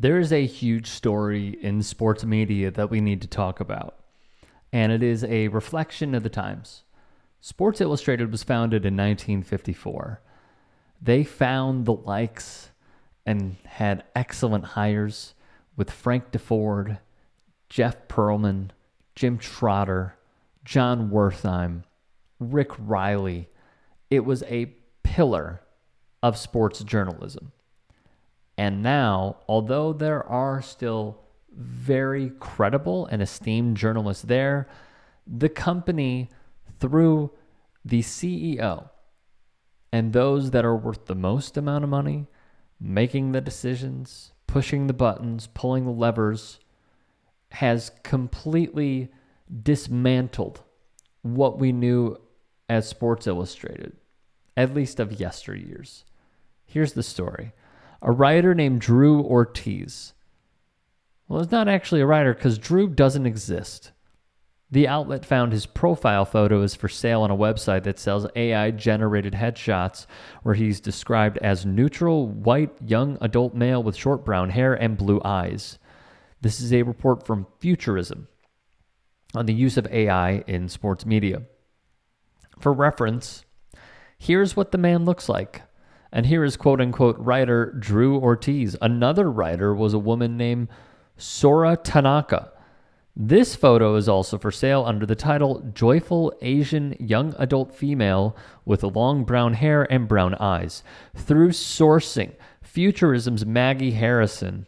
There is a huge story in sports media that we need to talk about, and it is a reflection of the times. Sports Illustrated was founded in 1954. They found the likes and had excellent hires with Frank DeFord, Jeff Pearlman, Jim Trotter, John Wertheim, Rick Riley. It was a pillar of sports journalism. And now, although there are still very credible and esteemed journalists there, the company, through the CEO and those that are worth the most amount of money, making the decisions, pushing the buttons, pulling the levers, has completely dismantled what we knew as Sports Illustrated, at least of yesteryears. Here's the story. A writer named Drew Ortiz. Well, it's not actually a writer because Drew doesn't exist. The outlet found his profile photo is for sale on a website that sells AI-generated headshots where he's described as neutral, white, young adult male with short brown hair and blue eyes. This is a report from Futurism on the use of AI in sports media. For reference, here's what the man looks like. And here is quote-unquote writer Drew Ortiz. Another writer was a woman named Sora Tanaka. This photo is also for sale under the title Joyful Asian Young Adult Female with long brown hair and brown eyes. Through sourcing, Futurism's Maggie Harrison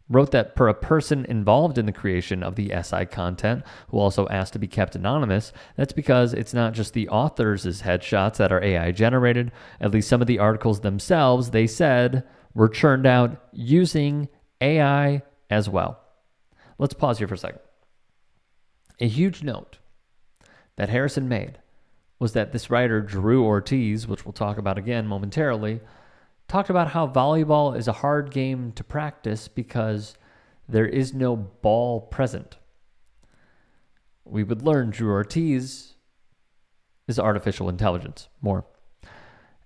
wrote that per a person involved in the creation of the SI content, who also asked to be kept anonymous, that's because it's not just the authors' headshots that are AI generated. At least some of the articles themselves, they said, were churned out using AI as well. Let's pause here for a second. A huge note that Harrison made was that this writer, Drew Ortiz, which we'll talk about again momentarily, talked about how volleyball is a hard game to practice because there is no ball present. We would learn Drew Ortiz is artificial intelligence. More.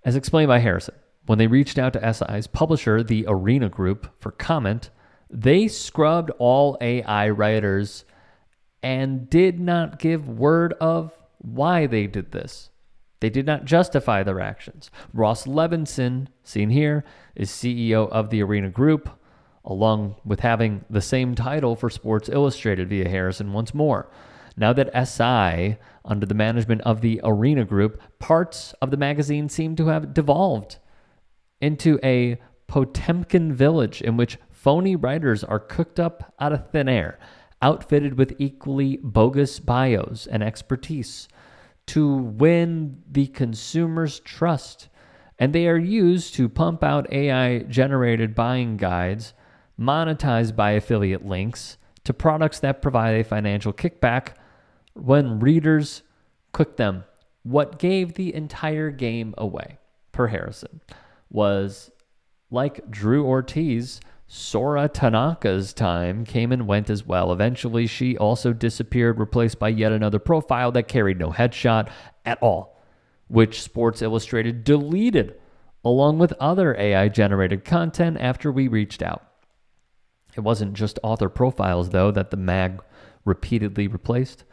As explained by Harrison, when they reached out to SI's publisher, the Arena Group, for comment, they scrubbed all AI writers and did not give word of why they did this. They did not justify their actions. Ross Levinson, seen here, is CEO of the Arena Group, along with having the same title for Sports Illustrated via Harrison once more. Now that SI, under the management of the Arena Group, parts of the magazine seem to have devolved into a Potemkin village in which phony writers are cooked up out of thin air, outfitted with equally bogus bios and expertise to win the consumer's trust. And they are used to pump out AI-generated buying guides, monetized by affiliate links, to products that provide a financial kickback when readers click them. What gave the entire game away, per Harrison, was, like Drew Ortiz, Sora Tanaka's time came and went as well. Eventually, she also disappeared, replaced by yet another profile that carried no headshot at all, which Sports Illustrated deleted, along with other AI-generated content after we reached out. It wasn't just author profiles, though, that the mag repeatedly replaced.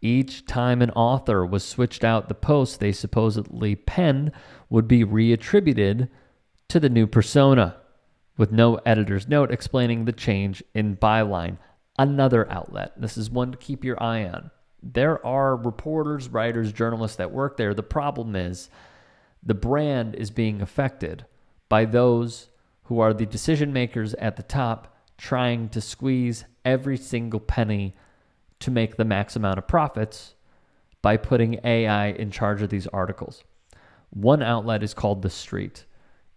Each time an author was switched out, the posts they supposedly penned would be reattributed to the new persona, with no editor's note explaining the change in byline. Another outlet. This is one to keep your eye on. There are reporters, writers, journalists that work there. The problem is the brand is being affected by those who are the decision makers at the top, trying to squeeze every single penny to make the max amount of profits by putting AI in charge of these articles. One outlet is called The Street.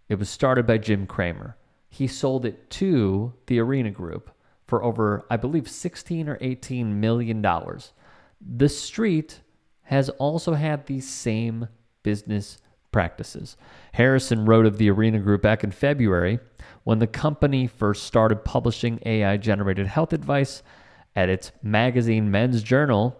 It was started by Jim Cramer. He sold it to the Arena Group for over, I believe, $16 or $18 million. The Street has also had these same business practices. Harrison wrote of the Arena Group back in February when the company first started publishing AI-generated health advice at its magazine Men's Journal.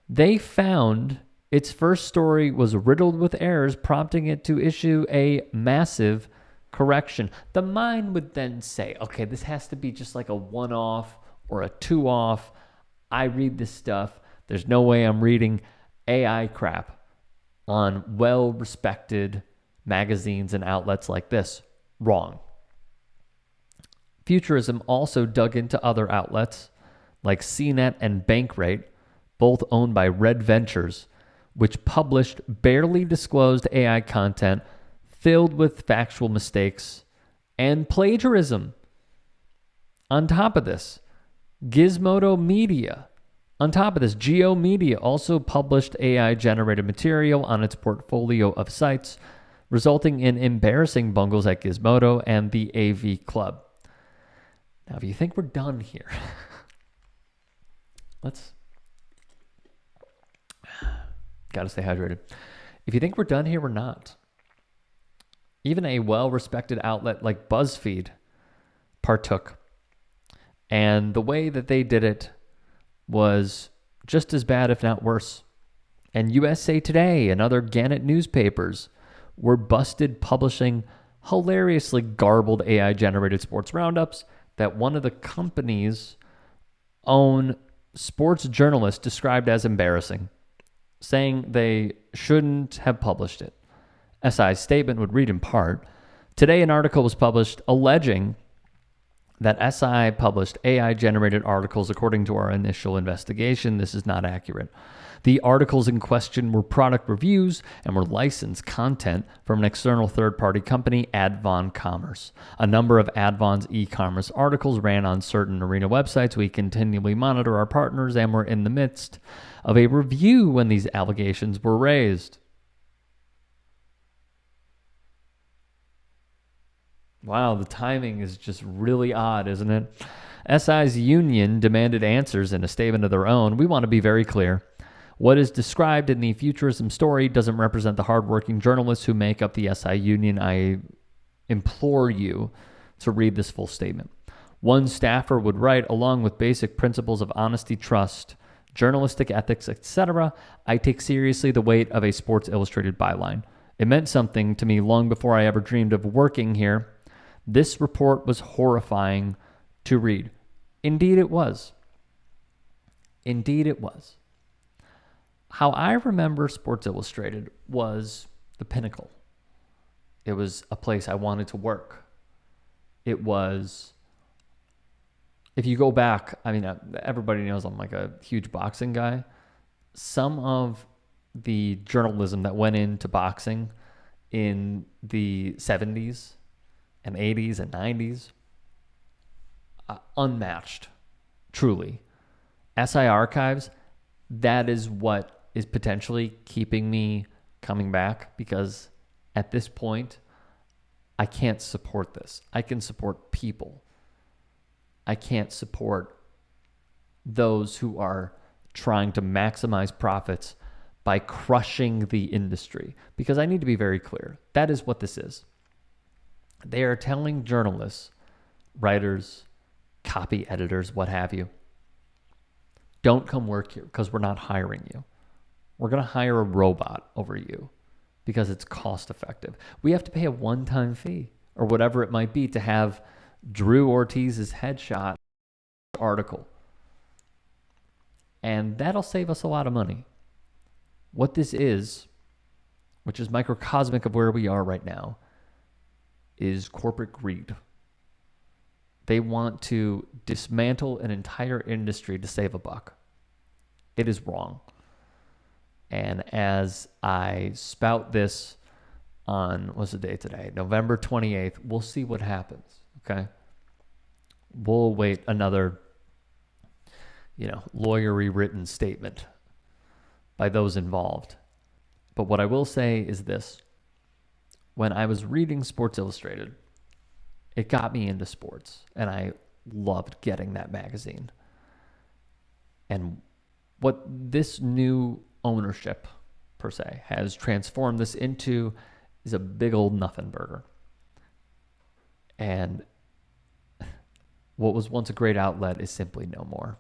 They found its first story was riddled with errors, prompting it to issue a massive correction. The mind would then say, okay, this has to be just like a one-off or a two-off. I read this stuff. There's no way I'm reading AI crap on well-respected magazines and outlets like this. Wrong. Futurism also dug into other outlets like CNET and Bankrate, both owned by Red Ventures, which published barely disclosed AI content filled with factual mistakes and plagiarism. On top of this, Gizmodo Media, on top of this, Geo Media also published AI-generated material on its portfolio of sites, resulting in embarrassing bungles at Gizmodo and the AV Club. Now, if you think we're done here, gotta stay hydrated. If you think we're done here, we're not. Even a well-respected outlet like BuzzFeed partook. And the way that they did it was just as bad, if not worse. And USA Today and other Gannett newspapers were busted publishing hilariously garbled AI-generated sports roundups that one of the company's own sports journalists described as embarrassing, saying they shouldn't have published it. SI's statement would read in part, today an article was published alleging that SI published AI-generated articles according to our initial investigation. This is not accurate. The articles in question were product reviews and were licensed content from an external third-party company, Advon Commerce. A number of Advon's e-commerce articles ran on certain arena websites. We continually monitor our partners and were in the midst of a review when these allegations were raised. Wow, the timing is just really odd, isn't it? SI's union demanded answers in a statement of their own. We want to be very clear. What is described in the Futurism story doesn't represent the hardworking journalists who make up the SI union. I implore you to read this full statement. One staffer would write, along with basic principles of honesty, trust, journalistic ethics, etc., I take seriously the weight of a Sports Illustrated byline. It meant something to me long before I ever dreamed of working here. This report was horrifying to read. Indeed it was. Indeed it was. How I remember Sports Illustrated was the pinnacle. It was a place I wanted to work. It was, if you go back, I mean, everybody knows I'm like a huge boxing guy. Some of the journalism that went into boxing in the 70s and 80s and 90s, unmatched, truly. SI Archives, that is what is potentially keeping me coming back, because at this point, I can't support this. I can support people. I can't support those who are trying to maximize profits by crushing the industry, because I need to be very clear. That is what this is. They are telling journalists, writers, copy editors, what have you, don't come work here because we're not hiring you. We're going to hire a robot over you because it's cost effective. We have to pay a one-time fee or whatever it might be to have Drew Ortiz's headshot article. And that'll save us a lot of money. What this is, which is microcosmic of where we are right now, is corporate greed. They want to dismantle an entire industry to save a buck. It is wrong. And as I spout this on, what's the date today? November 28th, we'll see what happens, okay? We'll wait another, lawyery written statement by those involved. But what I will say is this. When I was reading Sports Illustrated, it got me into sports, and I loved getting that magazine. And what this new ownership, per se, has transformed this into is a big old nothing burger. And what was once a great outlet is simply no more.